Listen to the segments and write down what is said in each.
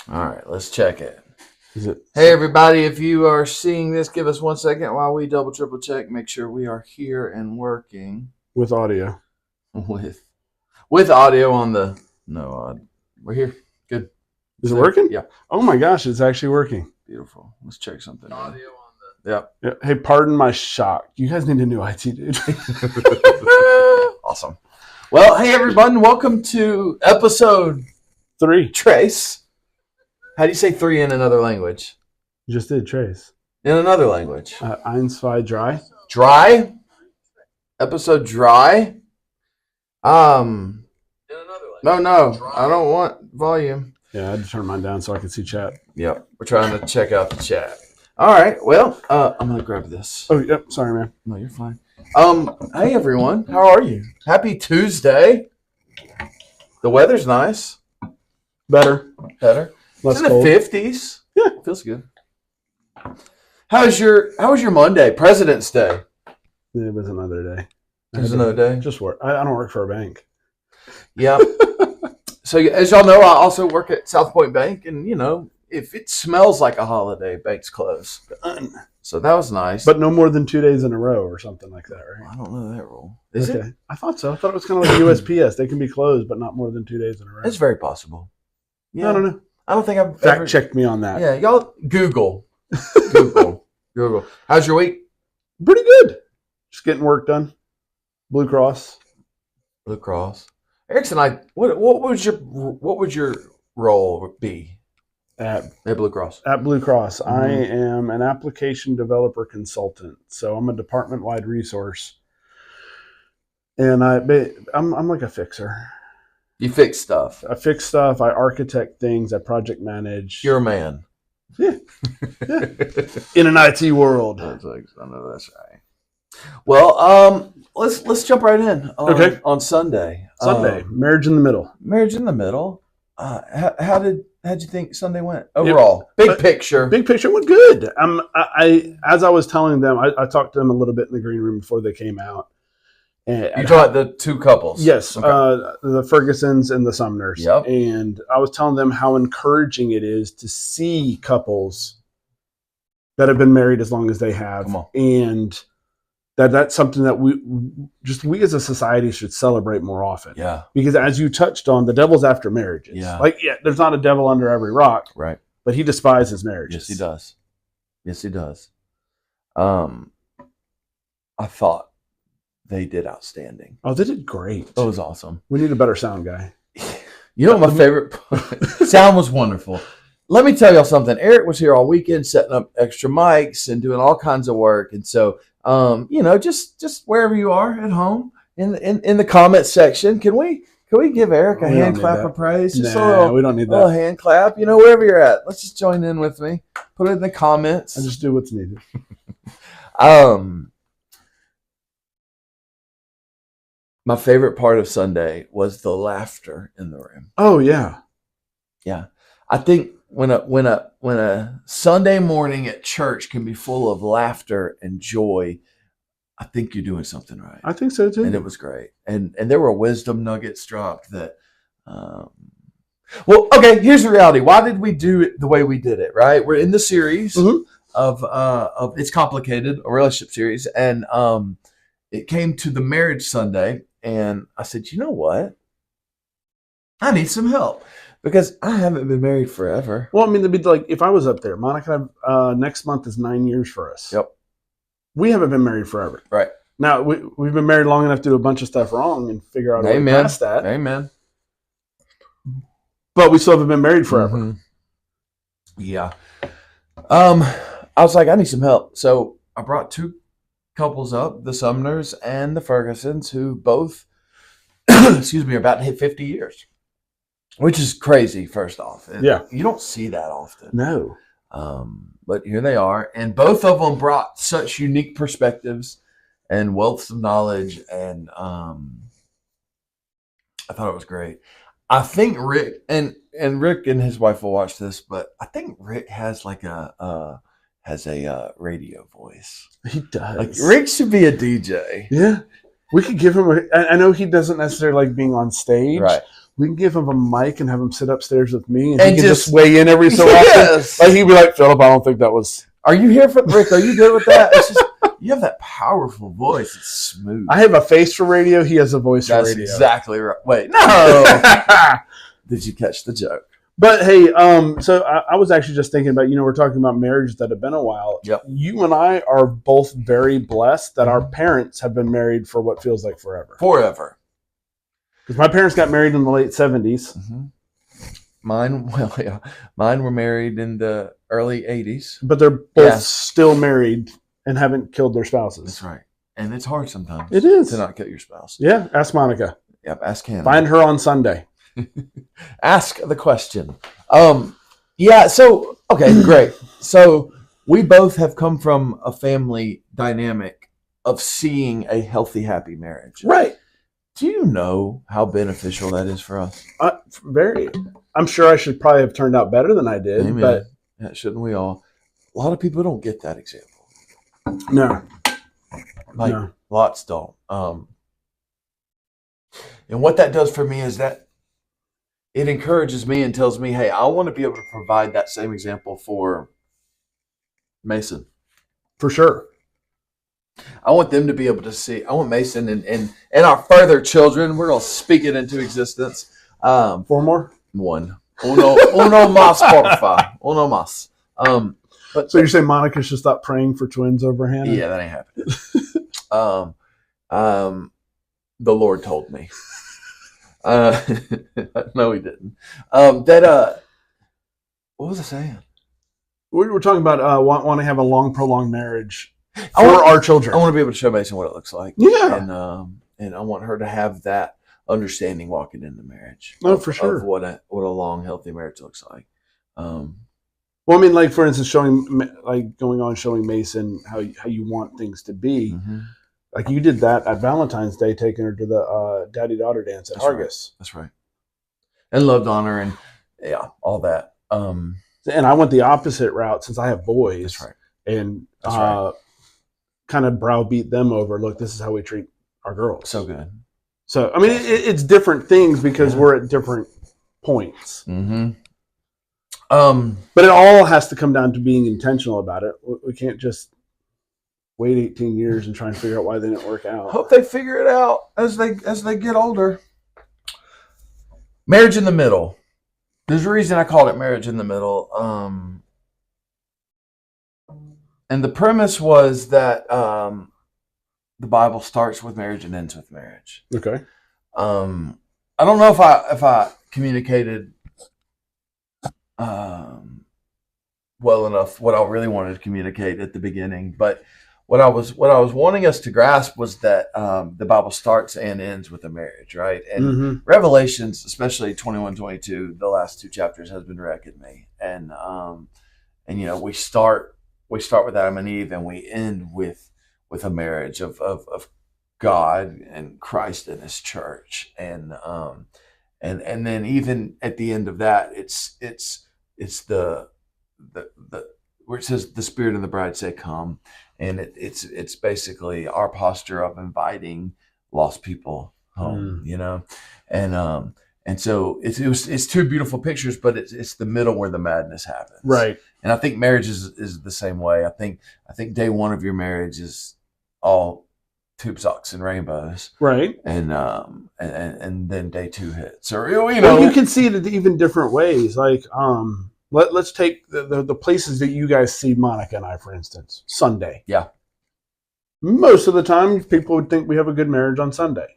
All right, let's check it. Is it? Hey, everybody, if you are seeing this, give us 1 second while we double, triple check, make sure we are here and working With audio. with audio on the... No, we're here. Good. Is it working? Yeah. Oh my gosh, it's actually working. Beautiful. Let's check something. Audio on the. Yep. Yeah. Hey, pardon my shock. You guys need a new IT dude. Awesome. Well, hey, everyone, welcome to episode 3. Trace. How do you say 3 in another language? You just did Trace. In another language. Eins, zwei, drei. Dry. Episode dry. In another language. No. I don't want volume. Yeah, I had to turn mine down so I could see chat. Yep. We're trying to check out the chat. All right. Well, I'm going to grab this. Oh, yep. Sorry, man. No, you're fine. Hey, everyone. How are you? Happy Tuesday. The weather's nice. Better. Better. Less It's in cold. the 50s. Yeah. Feels good. How was your Monday? President's Day. It was another day. It was another day. Just work. I don't work for a bank. Yeah. So as y'all know, I also work at South Point Bank, and if it smells like a holiday, banks close. So that was nice. But no more than 2 days in a row or something like that, right? I don't know that rule. Is it? I thought so. I thought it was kind of like USPS. They can be closed, but not more than 2 days in a row. It's very possible. Yeah. I don't know. I don't think I've Fact ever checked me on that. Yeah, y'all Google. Google. How's your week? Pretty good. Just getting work done. Blue Cross. Blue Cross. Erickson, what would your role be At Blue Cross? Blue Cross, Mhm. I am an application developer consultant. So I'm a department-wide resource, and I'm like a fixer. You fix stuff. I fix stuff. I architect things. I project manage. You're a man. Yeah. In an IT world. I know that's right. Well, let's jump right in. Okay. On Sunday. Sunday, marriage in the middle. Marriage in the middle. How'd you think Sunday went overall? Big picture. Big picture went good. As I was telling them, I talked to them a little bit in the green room before they came out. You talking about the two couples? Yes, Okay. the Fergusons and the Sumners. Yep. And I was telling them how encouraging it is to see couples that have been married as long as they have, Come on. and that's something that we as a society should celebrate more often. Yeah. Because as you touched on, the devil's after marriages. Yeah. There's not a devil under every rock, Right. but he despises marriages. Yes, he does. I thought they did outstanding. Oh, they did great. It was awesome. We need a better sound guy. You know what my favorite sound was wonderful. Let me tell y'all something. Eric was here all weekend setting up extra mics and doing all kinds of work. And so, just wherever you are at home in the comment section, can we give Eric a We don't hand need clap that. of praise? Just We don't need a little that. hand clap. Wherever you're at, let's just join in with me. Put it in the comments. I just do what's needed. My favorite part of Sunday was the laughter in the room. Oh yeah. Yeah. I think when a Sunday morning at church can be full of laughter and joy, I think you're doing something right. I think so too. And it was great. And there were wisdom nuggets dropped that well, okay, here's the reality. Why did we do it the way we did it, right? We're in the series Mhm. of It's Complicated, a relationship series, and it came to the marriage Sunday, and I said, you know what? I need some help because I haven't been married forever. Well, I mean, it'd be like if I was up there, Monica, next month is 9 years for us. Yep. We haven't been married forever. Right. Now, we've been married long enough to do a bunch of stuff wrong and figure out a way Amen. past that. Amen. But we still haven't been married forever. Mhm. Yeah. I was like, I need some help. So I brought two couples up, the Sumners and the Fergusons, who both, excuse me, are about to hit 50 years, which is crazy, first off. Yeah. You don't see that often. No. But here they are. And both of them brought such unique perspectives and wealths of knowledge. And I thought it was great. I think Rick and Rick and his wife will watch this, but I think Rick has like a radio voice. He does. Like Rick should be a DJ. Yeah. We could give him I know he doesn't necessarily like being on stage. Right. We can give him a mic and have him sit upstairs with me, and And he can just just- weigh in every so often. Yes. Like he'd be like, Philip, I don't think that was. Are you here for Rick? Are you good with that? It's just you have that powerful voice. It's smooth. I have a face for radio. He has a voice That's for radio. exactly right. Wait, no. Did you catch the joke? But hey, so I was actually just thinking about, we're talking about marriages that have been a while. Yep. You and I are both very blessed that our parents have been married for what feels like forever. Forever. Because my parents got married in the late 70s. Mm-hmm. Mine were married in the early 80s. But they're both still married and haven't killed their spouses. That's right. And it's hard sometimes. It is. To not kill your spouse. Yeah, ask Monica. Yep, ask Hannah. Find her on Sunday. Ask the question. Yeah, so, okay, great. So we both have come from a family dynamic of seeing a healthy, happy marriage. Right. Do you know how beneficial that is for us? Very. I'm sure I should probably have turned out better than I did, Amen. but Yeah, shouldn't we all? A lot of people don't get that example. no. Like, No. lots don't. And what that does for me is that it encourages me and tells me, hey, I want to be able to provide that same example for Mason. For sure. I want them to be able to see. I want Mason and our further children. We're going to speak it into existence. 4 more? One. Uno más, porfa. Uno más. But So you're saying Monica should stop praying for twins over Hannah? yeah, that ain't happening. The Lord told me. No, he didn't. What was I saying? We were talking about want to have a long, prolonged marriage for I want- our children. I want to be able to show Mason what it looks like. Yeah. And I want her to have that understanding walking into marriage. Oh, for sure. Of what a long, healthy marriage looks like. Well, I mean, like, for instance, showing Mason how you want things to be. Mm-hmm. Like you did that at Valentine's Day, taking her to the daddy-daughter dance at That's right. Hargis. That's right. And loved on her and yeah, all that. And I went the opposite route since I have boys. That's right. And That's right. kind of browbeat them over, look, this is how we treat our girls. So good. So, I mean, it's different things because Yeah. we're at different points. Mm-hmm. But it all has to come down to being intentional about it. We can't just wait 18 years and try and figure out why they didn't work out. Hope they figure it out as they get older. Marriage in the middle. There's a reason I called it marriage in the middle. And the premise was that the Bible starts with marriage and ends with marriage. Okay. I don't know if I communicated well enough what I really wanted to communicate at the beginning, but what I was wanting us to grasp was that the Bible starts and ends with a marriage, right? And Mm-hmm. Revelations, especially 21-22, the last 2 chapters has been wrecking me, and we start with Adam and Eve, and we end with a marriage of God and Christ and His church, and then even at the end of that, it's the where it says the Spirit and the bride say come, and it's basically our posture of inviting lost people home, and so it's 2 beautiful pictures, but it's the middle where the madness happens, Right. And I think marriage is the same way. I think day one of your marriage is all tube socks and rainbows, Right. and then day 2 hits, or Well, you can see it in even different ways. Like, let's take the places that you guys see Monica and I, for instance. Sunday. Yeah. Most of the time, people would think we have a good marriage on Sunday.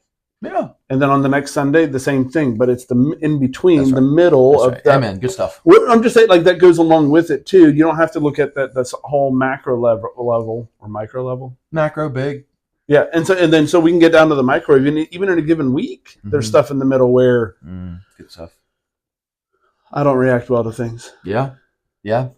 yeah, And then on the next Sunday, the same thing. But it's the in between, That's the right. middle that's of right. that. Amen. Good stuff. I'm just saying, like, that goes along with it, too. You don't have to look at that whole macro level or micro level. Macro, big. Yeah, and so we can get down to the micro. Even in a given week, there's Mhm. stuff in the middle where Good stuff. I don't react well to things. Yeah. Yeah.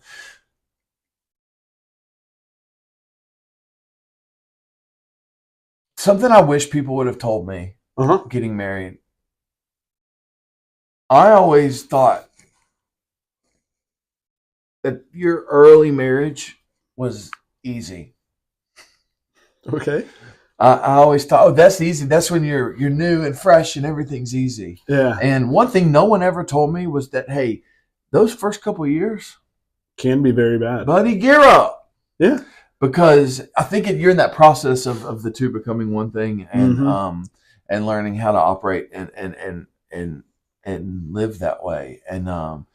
Something I wish people would have told me Uh-huh. getting married. I always thought that your early marriage was easy. Okay. I always thought, oh, that's easy. That's when you're new and fresh and everything's easy. Yeah. And one thing no one ever told me was that, hey, those first couple of years, Can be very bad. buddy, gear up. Yeah. Because I think you're in that process of the two becoming one thing, and learning how to operate and live that way. And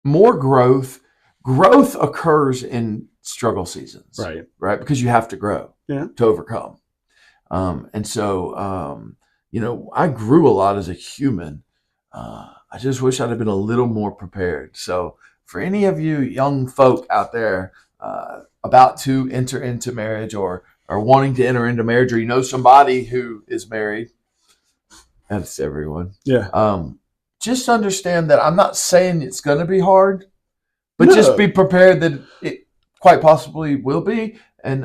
more growth occurs in struggle seasons, right? Because you have to grow to overcome. And so, I grew a lot as a human. I just wish I'd have been a little more prepared. So for any of you young folk out there about to enter into marriage or wanting to enter into marriage, or you know somebody who is married, that's everyone. Yeah. Just understand that I'm not saying it's going to be hard, but No. just be prepared that it quite possibly will be, and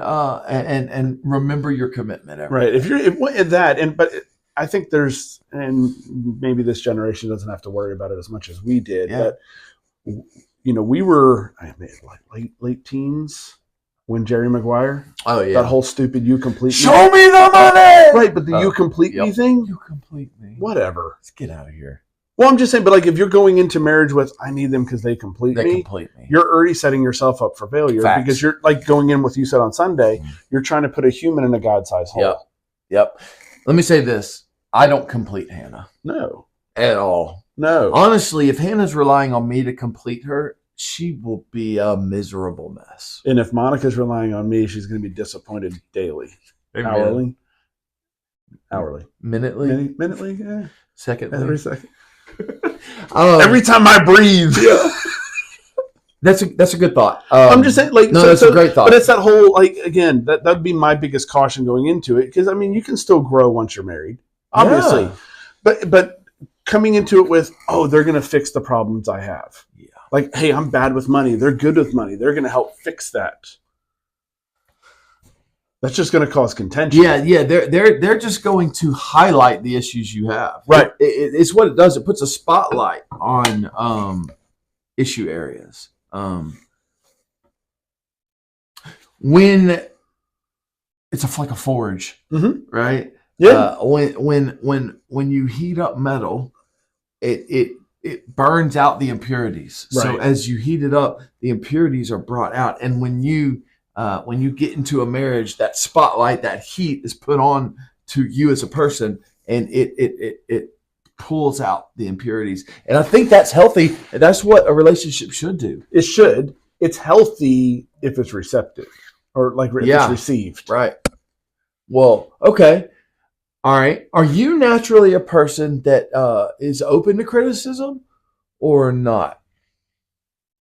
remember your commitment. Right. But I think there's, and maybe this generation doesn't have to worry about it as much as we did, but we were like late teens when Jerry Maguire, that whole stupid "you complete me." Show me the money. Right, but the "you complete me" thing, You complete me. whatever. Let's get out of here. Well, I'm just saying, but like if you're going into marriage with "I need them because they complete They me," complete me. you're already setting yourself up for failure. Facts. Because you're like going in with, you said on Sunday, you're trying to put a human in a God-sized hole. Yep. Let me say this: I don't complete Hannah No. at all. No. Honestly, if Hannah's relying on me to complete her, she will be a miserable mess. And if Monica's relying on me, she's going to be disappointed daily. Amen. Hourly. Minutely, Minutely, yeah. secondly. Every second. Every time I breathe. That's a good thought. I'm just saying, like, that's a great thought. But it's that whole, like, again, that'd be my biggest caution going into it, because I mean, you can still grow once you're married, obviously, but coming into it with, oh, they're going to fix the problems I have. Yeah. Like, hey, I'm bad with money. They're good with money. They're going to help fix that. That's just going to cause contention. Yeah. They're just going to highlight the issues you have. Right. It's what it does. It puts a spotlight on issue areas. When it's like a forge, right? Yeah. When you heat up metal, it burns out the impurities. Right. So as you heat it up, the impurities are brought out. And when you get into a marriage, that spotlight, that heat is put on to you as a person, and it pulls out the impurities. And I think that's healthy. And that's what a relationship should do. It should. It's healthy if it's receptive, or like if it's received. Right. Well, okay. All right. Are you naturally a person that is open to criticism or not?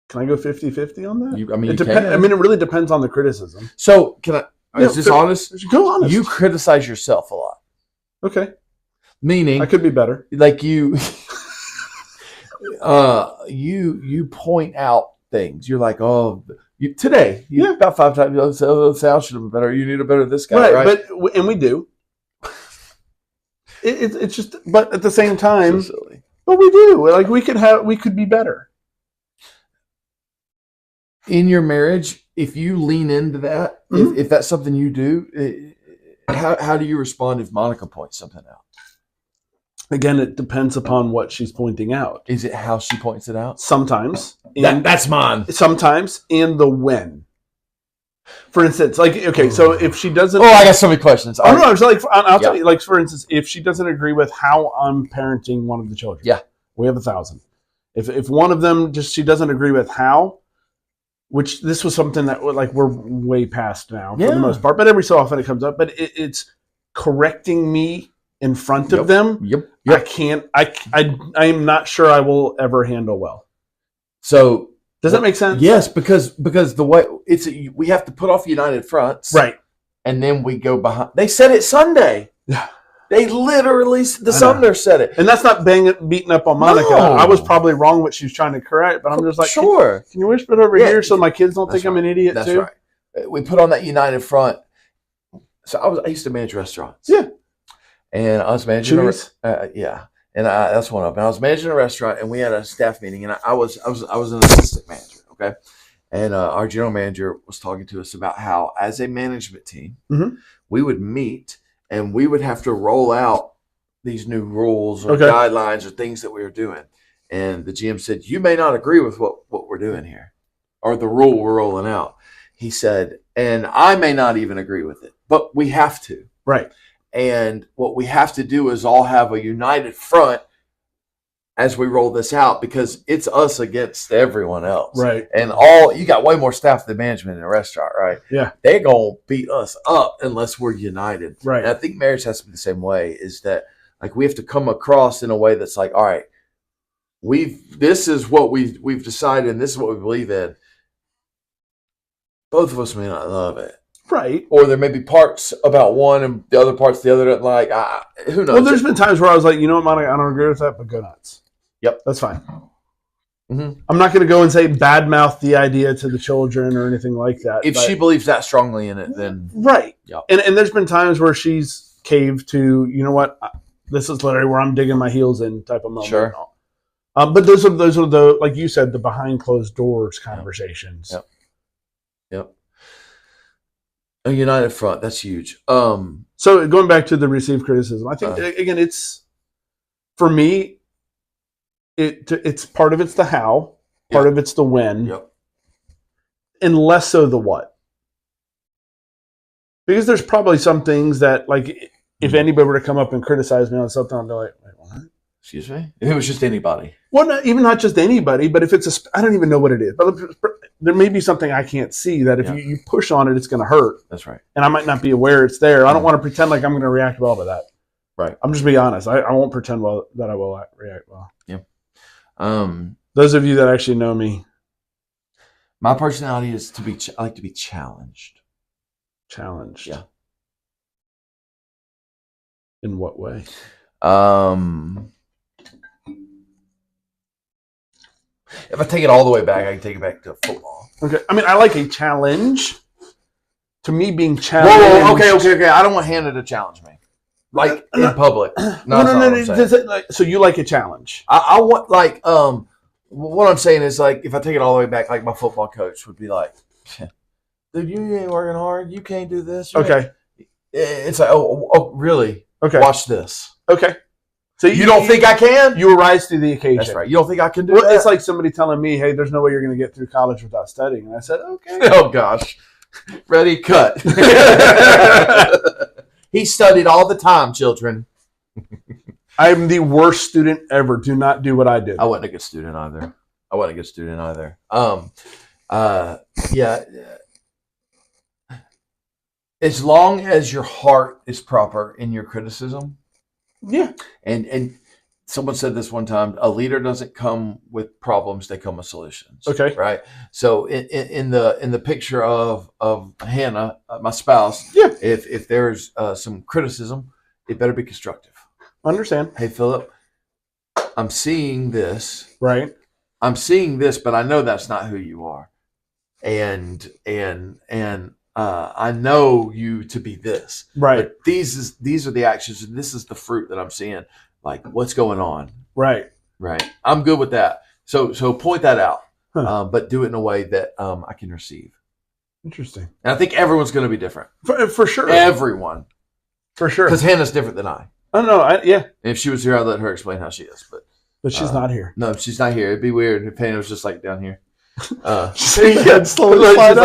Can I go 50-50 on that? It depends. I mean, it really depends on the criticism. So can I? Is this honest? Go honest. You criticize yourself a lot. Okay. Meaning, I could be better. like you point out things. You're like, today, about 5 times, Sal should have been better. You need to better this guy, right? And we do. It's just, but at the same time, So silly. but we do. Like we could be better. In your marriage, if you lean into that, if that's something you do, how do you respond if Monica points something out? Again, it depends upon what she's pointing out. Is it how she points it out? Sometimes. That's mine. Sometimes, and the when. For instance, like, okay, so if she doesn't... I got so many questions. I don't know. I'll tell you, like, for instance, if she doesn't agree with how I'm parenting one of the children. We have 1,000. If one of them, she doesn't agree with how, which this was something that, like, we're way past now for the most part, but every so often it comes up, but it's correcting me in front of them. Yep. I can't. I am not sure I will ever handle well. So does that make sense? Yes, because the way we have to put off united fronts, right? And then we go behind. They said it Sunday. Yeah, they literally the Sumner said it, and that's not beating up on Monica. No. I was probably wrong what she was trying to correct, but I'm just like, sure. Can you whisper it over here so my kids don't think I'm an idiot that's too? Right. We put on that united front. So I used to manage restaurants. Yeah. And I was managing and that's one of them. I was managing a restaurant, and we had a staff meeting, and I was an assistant manager, okay? And our general manager was talking to us about how, as a management team, we would meet and we would have to roll out these new rules or Okay. guidelines or things that we were doing. And the GM said, you may not agree with what we're doing here or the rule we're rolling out. He said, and I may not even agree with it, but we have to. Right. And what we have to do is all have a united front as we roll this out, because it's us against everyone else. Right. And you got way more staff than management in a restaurant, right? Yeah. They're going to beat us up unless we're united. Right. And I think marriage has to be the same way, is that like we have to come across in a way that's like, all right, this is what we've decided and this is what we believe in. Both of us may not love it. Right. Or there may be parts about one and the other parts the other doesn't like. Who knows? Well, there's been times where I was like, you know what, Monica, I don't agree with that, but go nuts. Yep. That's fine. Mm-hmm. I'm not going to go and say badmouth the idea to the children or anything like that. If she believes that strongly in it, then right. Yeah. And there's been times where she's caved to, you know what, this is literally where I'm digging my heels in type of moment. Sure. But those are the, like you said, the behind closed doors conversations. Yep. A united front, that's huge. So going back to the received criticism, I think again, it's for me. It's part of it's the how, part of it's the when, and less so the what. Because there's probably some things that, like, if anybody were to come up and criticize me on something, I'd be like, wait, what? Excuse me? If it was just anybody. Well, not just anybody, but if it's I don't even know what it is. But there may be something I can't see that if you push on it, it's going to hurt. That's right. And I might not be aware it's there. I don't want to pretend like I'm going to react well to that. Right. I'm just being honest. I won't pretend that I will react well. Yeah. Those of you that actually know me. My personality is I like to be challenged. Challenged. Yeah. In what way? If I take it all the way back, I can take it back to football. Okay. I mean, I like a challenge. To me, being challenged. Whoa, okay. I don't want Hannah to challenge me. Like in public. No. So you like a challenge? I want, like, what I'm saying is, like, if I take it all the way back, like my football coach would be like, dude, you ain't working hard. You can't do this. Okay. It's like, oh, really? Okay. Watch this. Okay. So you don't think I can? You rise to the occasion. That's right. You don't think I can do that? It's like somebody telling me, hey, there's no way you're going to get through college without studying. And I said, okay. Oh, gosh. Ready, cut. He studied all the time, children. I'm the worst student ever. Do not do what I did. I wasn't a good student either. Yeah. As long as your heart is proper in your criticism. Yeah. And someone said this one time, a leader doesn't come with problems, they come with solutions. Okay. Right. So in the picture of Hannah, my spouse, if there's some criticism, it better be constructive. Understand. Hey, Philip, I'm seeing this. Right. I'm seeing this, but I know that's not who you are. And I know you to be this. Right. But these are the actions, and this is the fruit that I'm seeing. Like, what's going on? Right. Right. I'm good with that. So point that out, but do it in a way that I can receive. Interesting. And I think everyone's going to be different. For sure. Everyone. For sure. Because Hannah's different than I. Oh, no. Yeah. And if she was here, I'd let her explain how she is. But she's not here. No, she's not here. It'd be weird if Hannah was just like down here. Slowly slide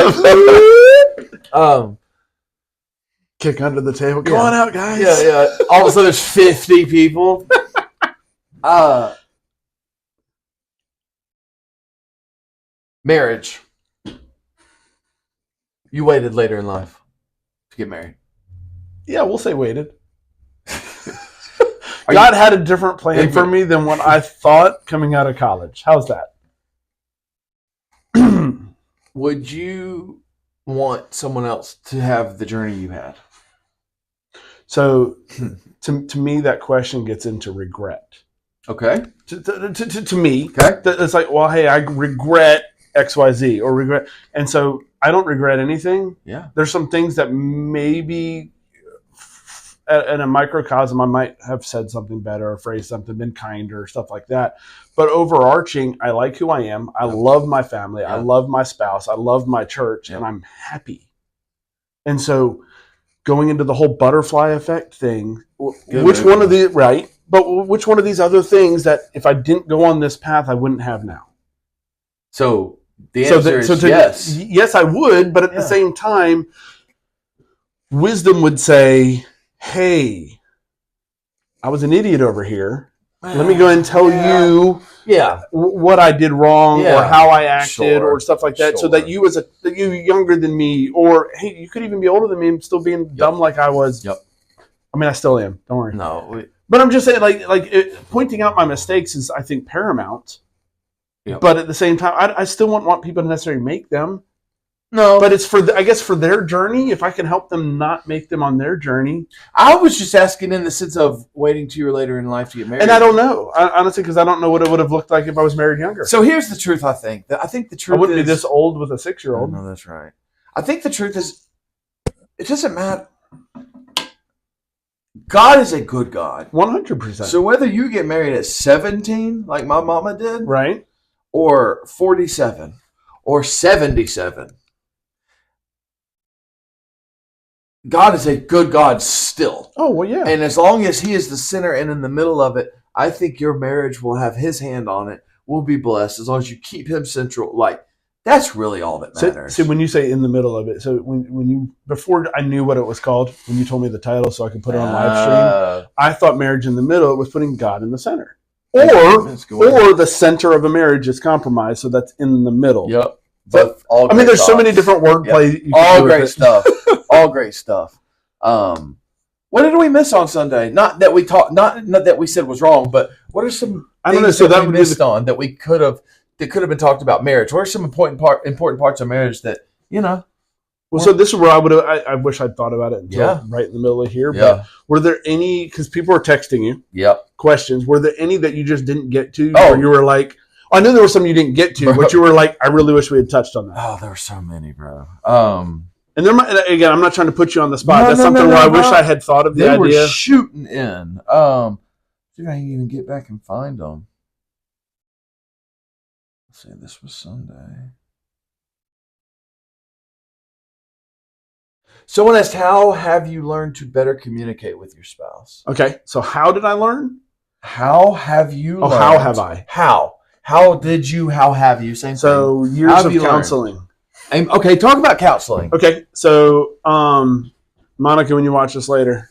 up. Kick under the table. Come on out, guys. Yeah. All of a sudden, there's 50 people. Marriage. You waited later in life to get married. Yeah, we'll say waited. God had a different plan for me than what I thought coming out of college. How's that? Would you want someone else to have the journey you had? So, to me, that question gets into regret. Okay. To me, okay. It's like, well, hey, I regret XYZ or regret. And so I don't regret anything. Yeah. There's some things that maybe in a microcosm, I might have said something better or phrased something, been kinder, stuff like that. But overarching, I like who I am. I love my family. I love my spouse. I love my church, and I'm happy. And so going into the whole butterfly effect thing. Good Which movie. one of the right? But which one of these other things that if I didn't go on this path, I wouldn't have now? So the answer is yes. Yes, I would, but at the same time, wisdom would say, "Hey, I was an idiot over here. Let me go ahead and tell you what I did wrong or how I acted or stuff like that, so that you you younger than me, or hey, you could even be older than me and still being dumb like I was." Yep. I mean, I still am. Don't worry. No, but I'm just saying, pointing out my mistakes is, I think, paramount. Yep. But at the same time, I still wouldn't want people to necessarily make them. no. But it's I guess for their journey. If I can help them not make them on their journey. I was just asking in the sense of waiting till you're later in life to get married. And I don't know, honestly, because I don't know what it would have looked like if I was married younger. So here's the truth. I think the truth. I wouldn't be this old with a 6-year-old. No, that's right. I think the truth is, it doesn't matter. God is a good God. 100%. So whether you get married at 17, like my mama did, right, or 47, or 77, God is a good God still. Oh, well, yeah. And as long as He is the center and in the middle of it, I think your marriage will have His hand on it. Will be blessed as long as you keep Him central. Like, that's really all that matters. So when you say in the middle of it, so when you, before I knew what it was called, when you told me the title so I could put it on live stream, I thought marriage in the middle was putting God in the center. Or the center of a marriage is compromised, so that's in the middle. Yep. But I mean, there's so many different wordplay. Yep. All great stuff. All great stuff. What did we miss on Sunday? Not that we talked. Not that we said was wrong, but what are some things that we missed on that we could have been talked about marriage? What are some important parts of marriage that you know? Well, so this is where I wish I'd thought about it until right in the middle of here. But were there any? Because people were texting you. Questions. Were there any that you just didn't get to? Or you were like, I knew there were some you didn't get to, but you were like, I really wish we had touched on that. Oh, there were so many, bro. And there might, again, I'm not trying to put you on the spot. That's something where I wish I had thought of the idea. They were shooting in. See if I can even get back and find them. Let's see, this was Sunday. Someone asked, how have you learned to better communicate with your spouse? Okay, so how did I learn? How have you learned? How have I? How did you, how have you? Same so thing. Years of counseling. Okay, talk about counseling. Okay, so Monica, when you watch this later,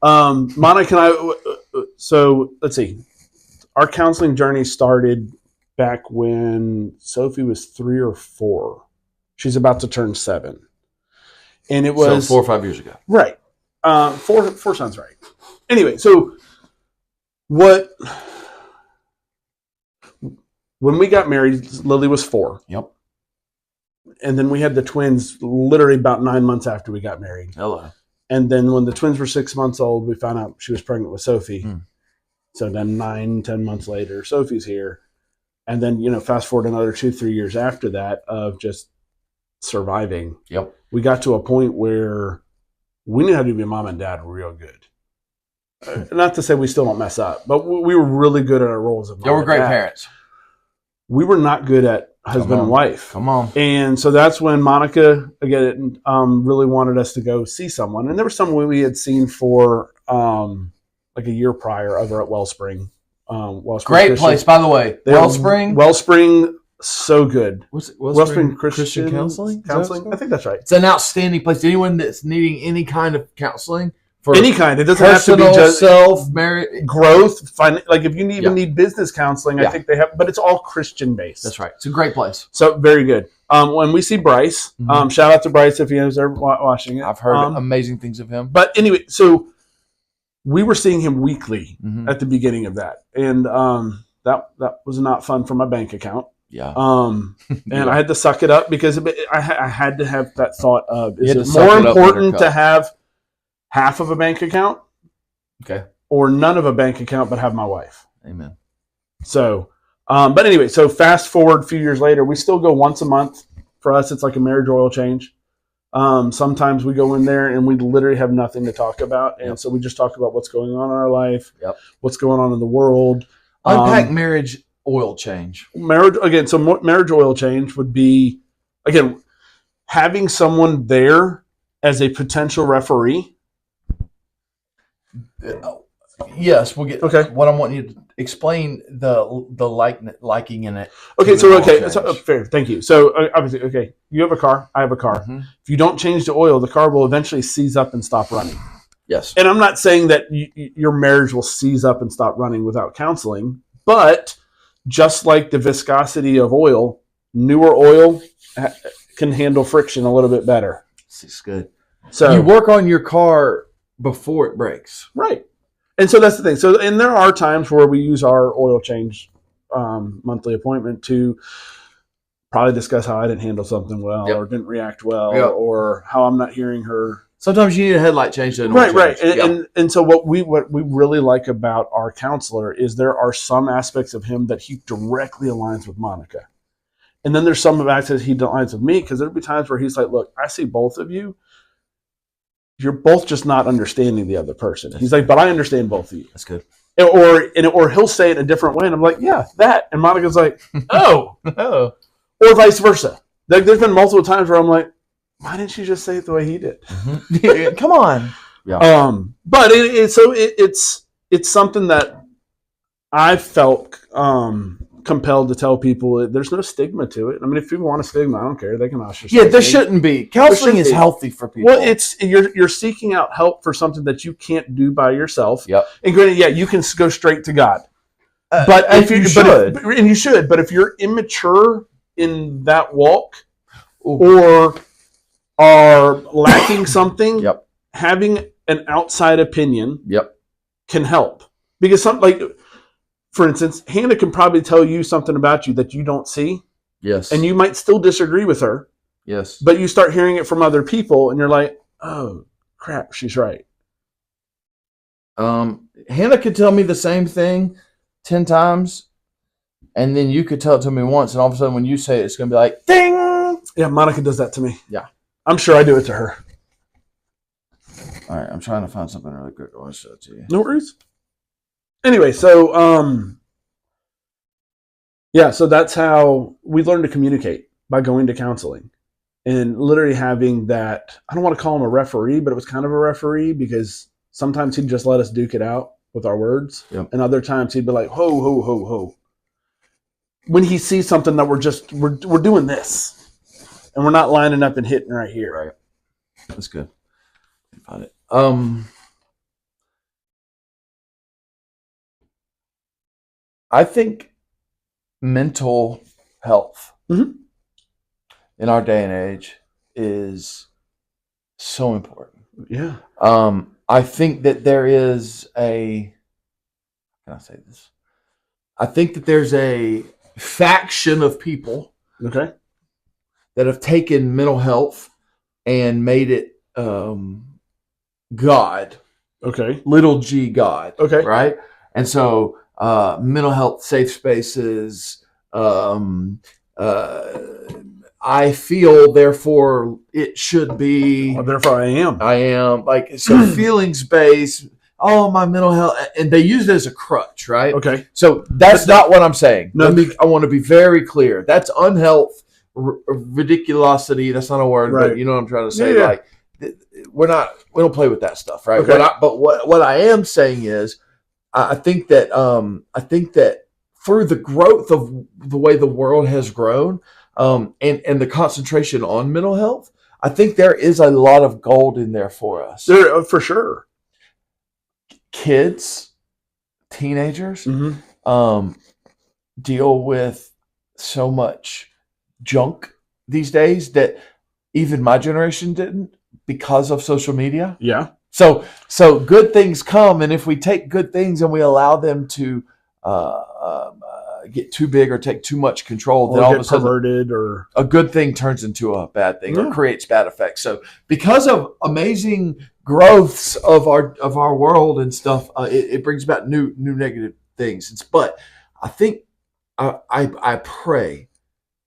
Monica and I, so let's see. Our counseling journey started back when Sophie was 3 or 4. She's about to turn 7. And it was 4 or 5 years ago. Right. 4 sounds right. Anyway, so when we got married, Lily was 4. Yep. And then we had the twins literally about 9 months after we got married. Hello. And then when the twins were 6 months old, we found out she was pregnant with Sophie. So then 9-10 months later, Sophie's here. And then, fast forward another 2-3 years after that of just surviving. Yep. We got to a point where we knew how to be mom and dad real good. Not to say we still don't mess up, but we were really good at our roles of mom. They were great parents. We were not good at husband and wife. Come on. And so that's when Monica, again, really wanted us to go see someone. And there was someone we had seen for like a year prior over at Wellspring. Great place, by the way. Wellspring? Wellspring, so good. What's it? Wellspring Christian Counseling? I think that's right. It's an outstanding place. Anyone that's needing any kind of counseling for any kind, it doesn't have to be just self-marriage growth. Like if you even need business counseling, I think they have, but it's all Christian based. That's right. It's a great place. So very good. When we see Bryce, shout out to Bryce if he was there watching it. I've heard amazing things of him. But anyway, so we were seeing him weekly at the beginning of that, and that was not fun for my bank account. Yeah. And I had to suck it up because I had to have that thought of, is it more important to have half of a bank account, or none of a bank account but have my wife? Amen. So, but anyway, so fast forward a few years later, we still go once a month. For us, it's like a marriage oil change. Sometimes we go in there and we literally have nothing to talk about, and so we just talk about what's going on in our life, what's going on in the world. Unpack marriage oil change. Marriage oil change would be, again, having someone there as a potential referee? Yes, we'll get. Okay. What I want you to explain the liking in it. Okay, to so an oil okay, change. so fair. Thank you. So obviously, okay, you have a car, I have a car. Mhm. If you don't change the oil, the car will eventually seize up and stop running. Yes. And I'm not saying that your marriage will seize up and stop running without counseling, but just like the viscosity of oil, newer oil can handle friction a little bit better. This is good. So you work on your car before it breaks. right. And so that's the thing. So, and there are times where we use our oil change monthly appointment to probably discuss how I didn't handle something well, Yep. or didn't react well, Yep. or how I'm not hearing her. Sometimes you need a headlight change. To an oil Right. change. And so what we really like about our counselor is there are some aspects of him that he directly aligns with Monica. And then there's some aspects he aligns with me, because there'll be times where he's like, look, I see both of you. You're both just not understanding the other person. He's like, but I understand both of you. That's good. Or he'll say it in a different way, and I'm like, yeah, that. And Monica's like, oh. Oh. Or vice versa. Like, there's been multiple times where I'm like, why didn't she just say it the way he did? Mm-hmm. Come on. Yeah. But it's something that I felt compelled to tell people. There's no stigma to it. I mean, if people want a stigma, I don't care. They can ostracize. Yeah, there shouldn't be. Counseling shouldn't is be. healthy for people. Well, it's you're seeking out help for something that you can't do by yourself. Yep. And granted, yeah, you can go straight to God, but if you should, and you should. But if you're immature in that walk, Ooh. or are lacking something, Yep. having an outside opinion, Yep. can help. Because for instance, Hannah can probably tell you something about you that you don't see, Yes. and you might still disagree with her, Yes. but you start hearing it from other people, and you're like, oh crap, she's right. Hannah could tell me the same thing 10 times, and then you could tell it to me once, and all of a sudden when you say it, it's going to be like, ding! Yeah, Monica does that to me. Yeah. I'm sure I do it to her. All right, I'm trying to find something really quick. I want to show it to you. No worries. Anyway, so yeah, so that's how we learn to communicate, by going to counseling and literally having that. I don't want to call him a referee, but it was kind of a referee, because sometimes he'd just let us duke it out with our words, Yep. and other times he'd be like, "Ho, ho, ho, ho." When he sees something that we're doing this, and we're not lining up and hitting right here. Right. That's good. Find it. I think mental health Mhm. in our day and age is so important. Yeah. I think that there is a, how can I say this? I think that there's a faction of people Okay. that have taken mental health and made it God, Okay. little g God. Okay. Right? And so mental health safe spaces, I feel, therefore it should be. Well, therefore, I am. I am like, so feelings based. Oh, my mental health, and they use it as a crutch, right? Okay. So that's not what I'm saying. No. I want to be very clear. That's unhealth, ridiculosity. That's not a word, Right. but you know what I'm trying to say. Yeah. Like, we don't play with that stuff, right? Okay. What I am saying is, I think that through the growth of the way the world has grown, and the concentration on mental health, I think there is a lot of gold in there for us. There, for sure. Kids, teenagers, Mm-hmm. deal with so much junk these days that even my generation didn't, because of social media. Yeah. So good things come, and if we take good things and we allow them to get too big or take too much control, then all of a sudden perverted, or a good thing turns into a bad thing, Yeah. or creates bad effects. So because of amazing growths of our world and stuff, it brings about new negative things. But I think I pray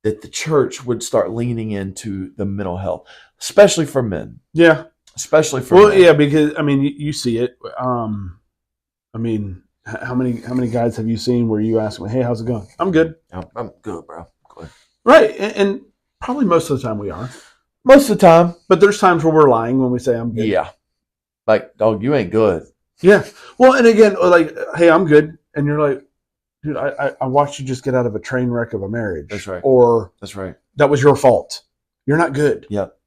that the church would start leaning into the mental health, especially for men. yeah. Especially for Well, men. yeah, because I mean, you see it. I mean, how many guys have you seen where you ask them, "Hey, how's it going?" "I'm good." I'm good, bro. Go ahead. Right, and probably most of the time we are. Most of the time. But there's times where we're lying when we say I'm good. Yeah. Like, dog, you ain't good. Yeah. Well, and again, like, hey, I'm good. And you're like, dude, I watched you just get out of a train wreck of a marriage. That's right. Or That's right. that was your fault. You're not good. Yep.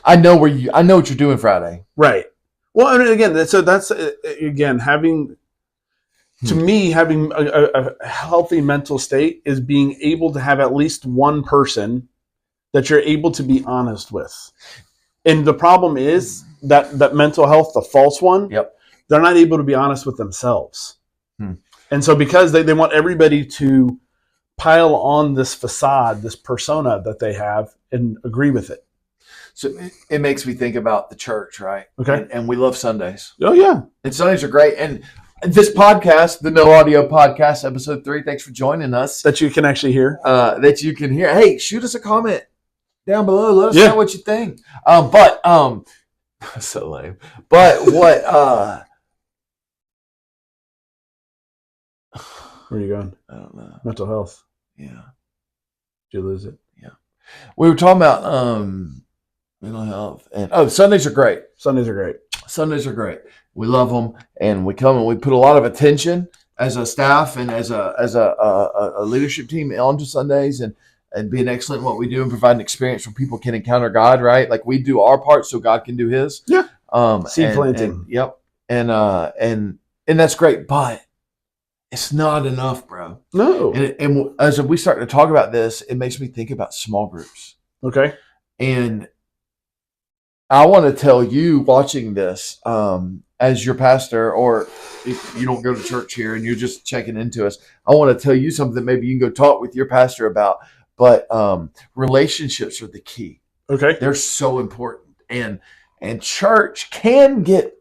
I know what you're doing Friday. Right. Well, and again, so that's again having a healthy mental state is being able to have at least one person that you're able to be honest with. And the problem is that mental health, the false one, yep, they're not able to be honest with themselves. And so because they want everybody to pile on this facade, this persona that they have and agree with it. So it makes me think about the church, right? Okay. And we love Sundays. Oh, yeah. And Sundays are great. And this podcast, the No Audio Podcast, episode 3, thanks for joining us. That you can actually hear. That you can hear. Hey, shoot us a comment down below. Let us know what you think. So lame. But what... Where are you going? I don't know. Mental health. Yeah. Did you lose it? Yeah. We were talking about mental health. And Sundays are great. Sundays are great. Sundays are great. We love them, and we come and we put a lot of attention as a staff and as a leadership team onto Sundays and being excellent in what we do and provide an experience where people can encounter God, right? Like we do our part so God can do His. Yeah. Seed planting. Yep. And that's great, but it's not enough, bro. No. And as we start to talk about this, it makes me think about small groups. Okay. And I want to tell you watching this, as your pastor, or if you don't go to church here and you're just checking into us, I want to tell you something that maybe you can go talk with your pastor about. But relationships are the key. Okay. They're so important. And church can get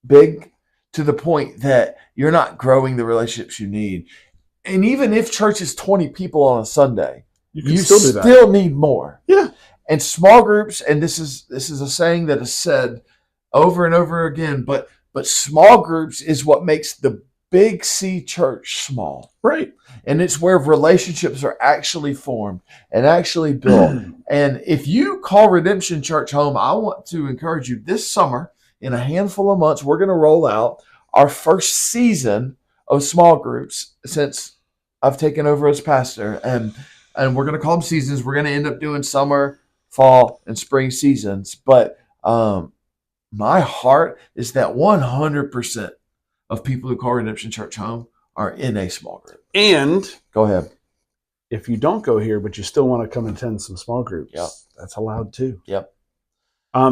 big to the point that you're not growing the relationships you need. And even if church is 20 people on a Sunday, you still need more. Yeah. And small groups, and this is a saying that is said over and over again, but small groups is what makes the Big C church small. Right. And it's where relationships are actually formed and actually built. And if you call Redemption Church home, I want to encourage you this summer, in a handful of months, we're going to roll out our first season of small groups since I've taken over as pastor. And we're going to call them seasons. We're going to end up doing summer, fall, and spring seasons. But my heart is that 100% of people who call Redemption Church home are in a small group. And go ahead. If you don't go here, but you still want to come attend some small groups, yep, that's allowed too. Yep.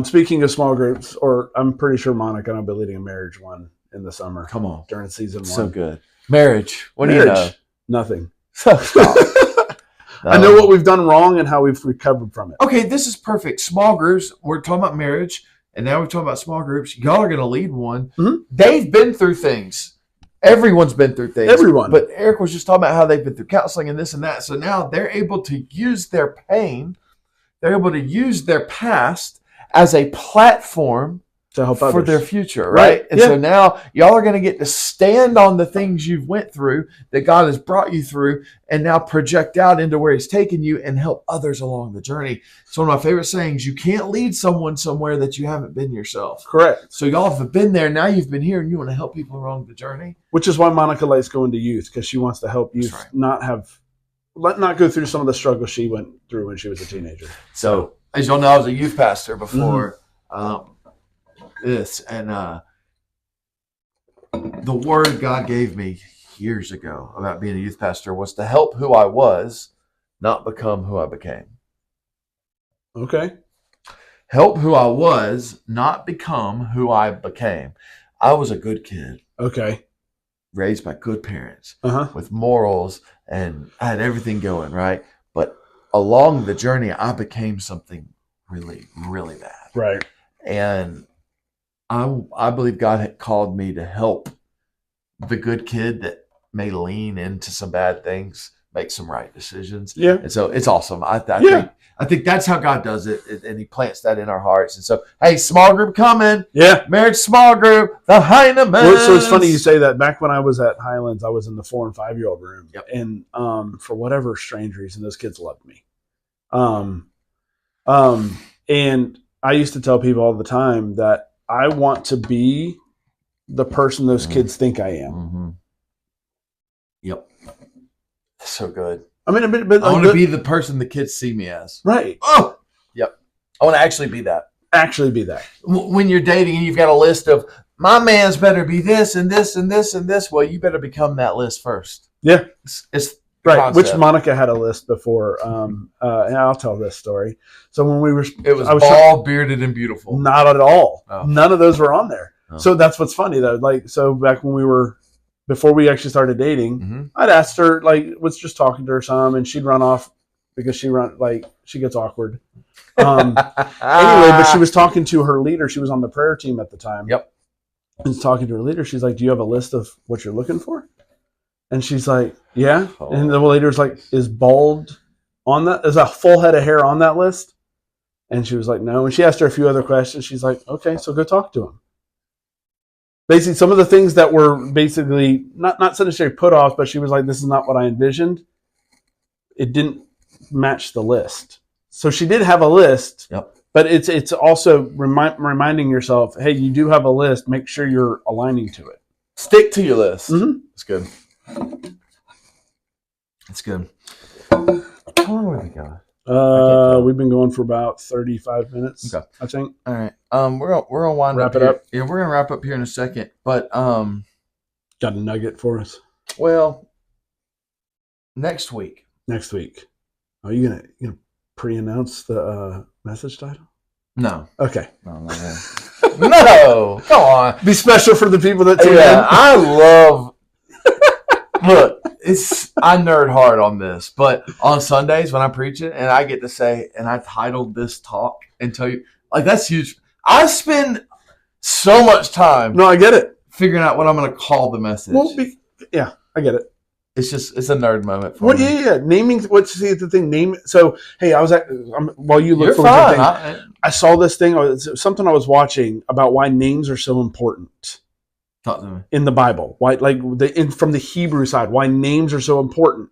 Speaking of small groups, or I'm pretty sure Monica and I'll be leading a marriage one in the summer. Come on. During season 1. So good. Marriage. What do you know? Nothing. Stop. I know what we've done wrong and how we've recovered from it. Okay, this is perfect. Small groups. We're talking about marriage, and now we're talking about small groups. Y'all are going to lead one. Mm-hmm. They've been through things. Everyone's been through things. Everyone. But Eric was just talking about how they've been through counseling and this and that. So now they're able to use their pain. They're able to use their past as a platform to help for others. their future, right? And so now y'all are going to get to stand on the things you've went through, that God has brought you through, and now project out into where He's taken you and help others along the journey. It's one of my favorite sayings. You can't lead someone somewhere that you haven't been yourself. Correct. So y'all have been there. Now you've been here and you want to help people along the journey. Which is why Monica likes going to youth, because she wants to help youth not go through some of the struggles she went through when she was a teenager. So as y'all know, I was a youth pastor before this, and the word God gave me years ago about being a youth pastor was to help who I was, not become who I became. Okay. Help who I was, not become who I became. I was a good kid. Okay. Raised by good parents with morals, and I had everything going, right? But along the journey, I became something really, really bad. Right. And I believe God had called me to help the good kid that may lean into some bad things make some right decisions. Yeah. And so it's awesome. I think that's how God does it, and He plants that in our hearts. And so, hey, small group coming. Yeah. Marriage small group, the Heinemann. Well, so it's funny you say that. Back when I was at Highlands, I was in the 4 and 5 year old room. Yep. And for whatever strange reason, those kids loved me. And I used to tell people all the time that I want to be the person those kids think I am. Mm-hmm. Yep. So good. I mean, but I want to be the person the kids see me as. Right. Oh, yep. I want to actually be that. Actually be that. When you're dating and you've got a list of, my man's better be this and this and this and this, well, you better become that list first. Yeah. It's right. concept. Which Monica had a list before. And I'll tell this story. So when we were... It was bald, bearded, and beautiful. Not at all. Oh. None of those were on there. Oh. So that's what's funny, though. Like, so back when we were... Before we actually started dating, Mm-hmm. I'd asked her, like, was just talking to her some, and she'd run off because she gets awkward. Anyway, but she was talking to her leader. She was on the prayer team at the time. Yep. And talking to her leader, she's like, "Do you have a list of what you're looking for?" And she's like, "Yeah." Oh. And the leader's like, "Is bald on that? Is a full head of hair on that list?" And she was like, "No." And she asked her a few other questions. She's like, "Okay, so go talk to him." Basically, some of the things that were basically not necessarily put off, but she was like, "This is not what I envisioned." It didn't match the list. So she did have a list. Yep. But it's also reminding yourself, hey, you do have a list. Make sure you're aligning to it. Stick to your list. Mm-hmm. It's good. It's good. How long have we gone? We've been going for about 35 minutes. Okay. I think. All right. We're gonna wind Wrap up it here. up. Yeah, we're gonna wrap up here in a second. But Got a nugget for us well, next week. next week. Are you gonna pre-announce the message title? No. Okay. No. No. Come on. Be special for the people that tune Yeah, in. I love. Look, I nerd hard on this, but on Sundays when I preach it, and I get to say, and I titled this talk and tell you, like, that's huge. I spend so much time No, I get it. figuring out what I'm going to call the message. Well, yeah, I get it. It's a nerd moment for What? me. Yeah. Naming. What's the thing? Name. So, hey, while you look You're for fine. the thing, I saw this thing. It's something I was watching about why names are so important Talk to me. in the Bible. Why, like from the Hebrew side, why names are so important,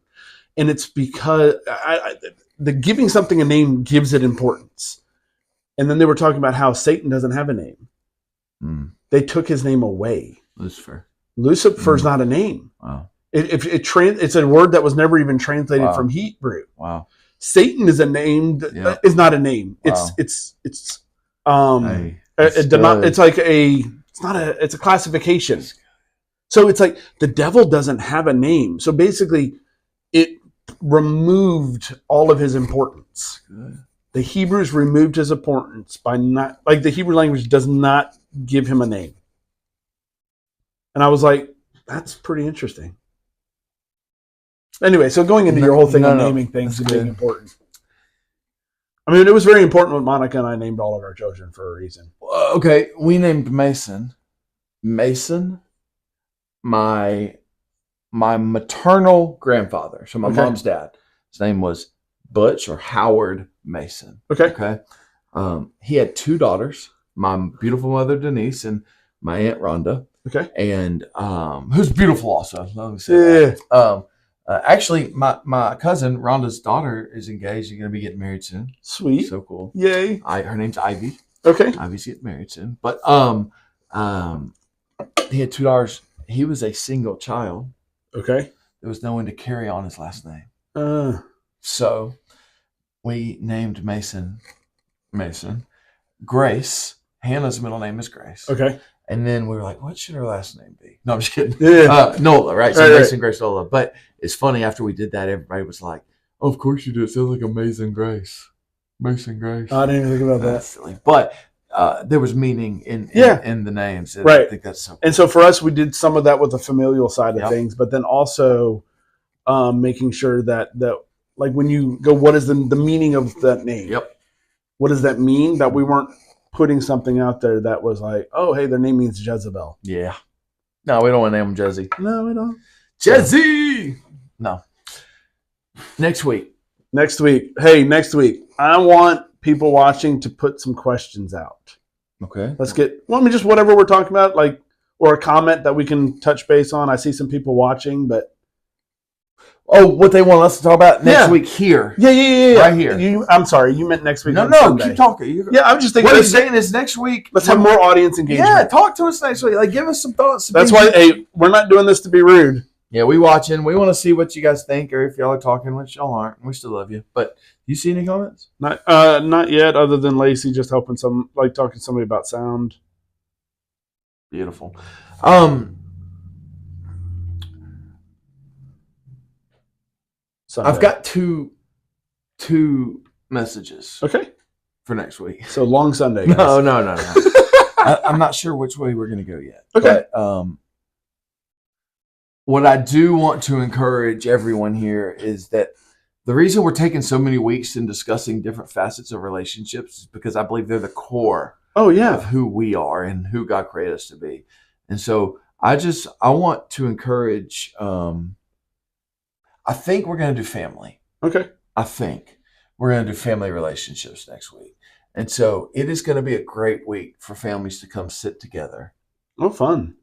and it's because the giving something a name gives it importance. And then they were talking about how Satan doesn't have a name. They took his name away. Lucifer. Lucifer's not a name. Wow. It's a word that was never even translated from Hebrew. Wow. Satan is a name that is not a name. Wow. It's a classification. So it's like the devil doesn't have a name. So basically it removed all of his importance. Good. The Hebrews removed his importance by not, like, the Hebrew language does not give him a name. And I was like, that's pretty interesting. Anyway, so going into your whole thing on naming things and being important. I mean, it was very important when Monica and I named all of our children for a reason. Okay, we named Mason. Mason, my maternal grandfather, so my mom's dad. His name was Butch or Howard Mason. Okay. He had two daughters, my beautiful mother Denise and my aunt Rhonda. Okay. And who's beautiful also. Let me say that. Actually, my cousin Rhonda's daughter is engaged and going to be getting married soon. Sweet. So cool. Yay. Her name's Ivy. Okay. Ivy's getting married soon. But he had two daughters. He was a single child. Okay. There was no one to carry on his last name. So we named Mason. Grace. Hannah's middle name is Grace. Okay. And then we were like, what should her last name be? No, I'm just kidding. Yeah. Nola, right? So Right, Mason, Grace, Nola. But it's funny, after we did that, everybody was like, oh, of course you do. It sounds like Amazing Grace. Mason Grace. I didn't even think about that. That's silly. But there was meaning in the names. And Right. I think that's so cool. And so for us, we did some of that with the familial side of Yep. things, but then also making sure that like when you go, what is the meaning of that name? Yep. What does that mean? That we weren't putting something out there that was like, oh, hey, their name means Jezebel. Yeah. No, we don't want to name him Jezzy. No, we don't. Jezzy! No. Next week. Next week, I want people watching to put some questions out. Okay. Just whatever we're talking about, like, or a comment that we can touch base on. I see some people watching, but what they want us to talk about next week here. Yeah. Right here. I'm sorry, you meant next week. No, Sunday. keep talking. Yeah, I'm just thinking. What I'm saying is next week. Let's have more audience engagement. Yeah, talk to us next week. Like, give us some thoughts. That's why. Hey, we're not doing this to be rude. Yeah, we watching. We want to see what you guys think, or if y'all are talking, which y'all aren't. We still love you. But you see any comments? Not yet. Other than Lacey just helping talking to somebody about sound. Beautiful. Sunday. I've got two messages. Okay. For next week. So long Sunday. Guys. No. I'm not sure which way we're going to go yet. Okay. But, what I do want to encourage everyone here is that the reason we're taking so many weeks in discussing different facets of relationships is because I believe they're the core of who we are and who God created us to be. And so I want to encourage, I think we're going to do family. Okay. I think we're going to do family relationships next week. And so it is going to be a great week for families to come sit together. Oh, fun.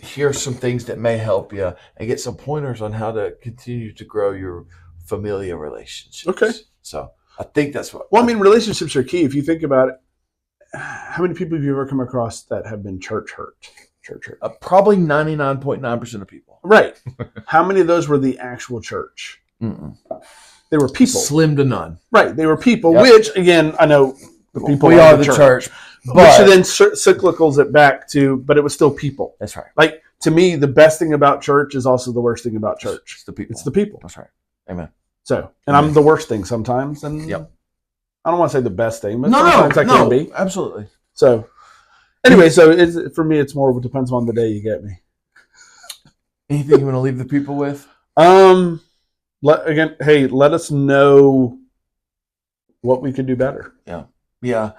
Hear some things that may help you and get some pointers on how to continue to grow your familial relationships. Okay. So I think that's what. Well, I mean, relationships are key. If you think about it, how many people have you ever come across that have been church hurt? Probably 99.9% of people. Right. How many of those were the actual church? Mm-mm. They were people. Slim to none. Right. They were people, Yep. which, again, I know the people we are the church. But, which then cyclicals it back to, but it was still people. That's right. Like, to me, the best thing about church is also the worst thing about church. It's the people. It's the people. That's right. Amen. So, and I'm the worst thing sometimes. And yep. I don't want to say the best thing, but no, sometimes I can be. Absolutely. So, anyway, so for me, it's more, it depends on the day you get me. Anything you want to leave the people with? Let us know what we could do better. Yeah.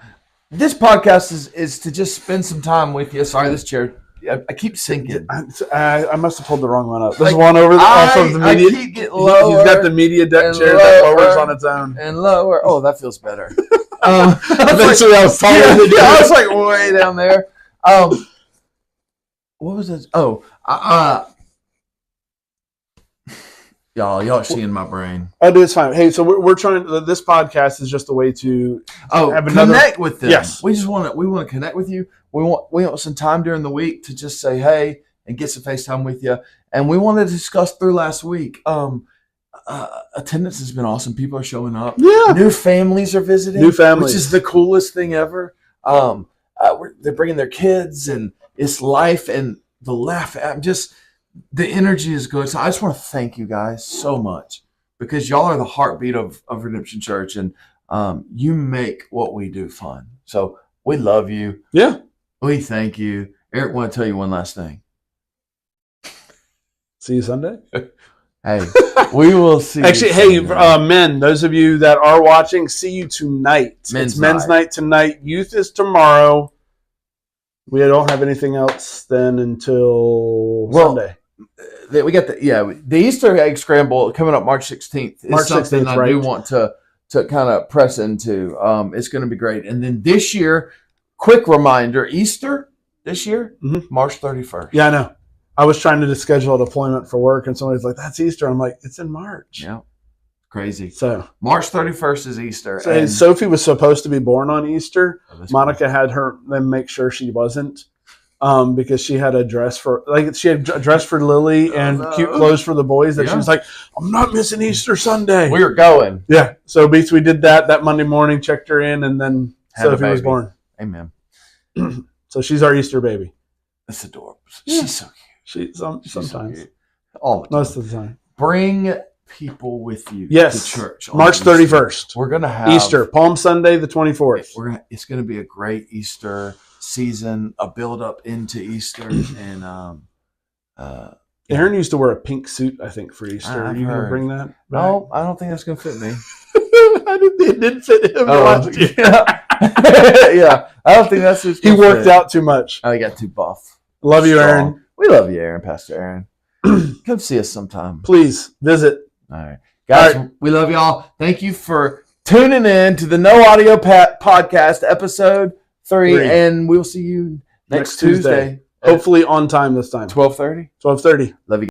This podcast is to just spend some time with you. Sorry, this chair. I keep sinking. I must have pulled the wrong one up. There's one over there. Also the media. I keep getting lower. He's got the media deck chair that lowers on its own. And lower. Oh, that feels better. Eventually, I was following I was like way down there. What was this? Oh, y'all are seeing my brain. Oh, dude, it's fine. Hey, so we're trying. This podcast is just a way to have connect with them. Yes, we want to connect with you. We want some time during the week to just say hey and get some FaceTime with you. And we want to discuss through last week. Attendance has been awesome. People are showing up. Yeah, new families are visiting. New families, which is the coolest thing ever. They're bringing their kids, and it's life and the laugh. The energy is good. So I just want to thank you guys so much because y'all are the heartbeat of Redemption Church, and you make what we do fun. So we love you. Yeah. We thank you. Eric, want to tell you one last thing. See you Sunday. Hey, we will see. Actually, men, those of you that are watching, see you tonight. It's men's night tonight. Youth is tomorrow. We don't have anything else then until Sunday. We got the Easter egg scramble coming up March 16th. March 16th, I do want to kind of press into. It's going to be great. And then this year, quick reminder, Easter this year, March 31st. Yeah, I know. I was trying to schedule a deployment for work, and somebody's like, "That's Easter." I'm like, "It's in March." Yeah, crazy. So March 31st is Easter. So, and Sophie was supposed to be born on Easter. Monica had them make sure she wasn't, because she had a dress for Lily and cute clothes for the boys. That she was like, "I'm not missing Easter Sunday." We were going. Yeah. So we did that Monday morning, checked her in, and then Sophie was born. Amen. So she's our Easter baby. That's adorable. Yeah. She's so cute. Sometimes. So most of the time. Bring people with you to church. March 31st. We're going to have Easter, Palm Sunday, the 24th. It's going to be a great Easter season, a build up into Easter. And Aaron used to wear a pink suit, I think, for Easter. Are you going to bring that back? No, I don't think that's going to fit me. It didn't fit him last year. Yeah, I don't think that's he worked out too much. I got too buff. Love you, Aaron. We love you, Aaron, Pastor Aaron. Come see us sometime. Please visit. All right. Guys, we love y'all. Thank you for tuning in to the No Audio Podcast, episode 3. And we'll see you next Tuesday. Hopefully on time this time. 12:30. 12:30. Love you.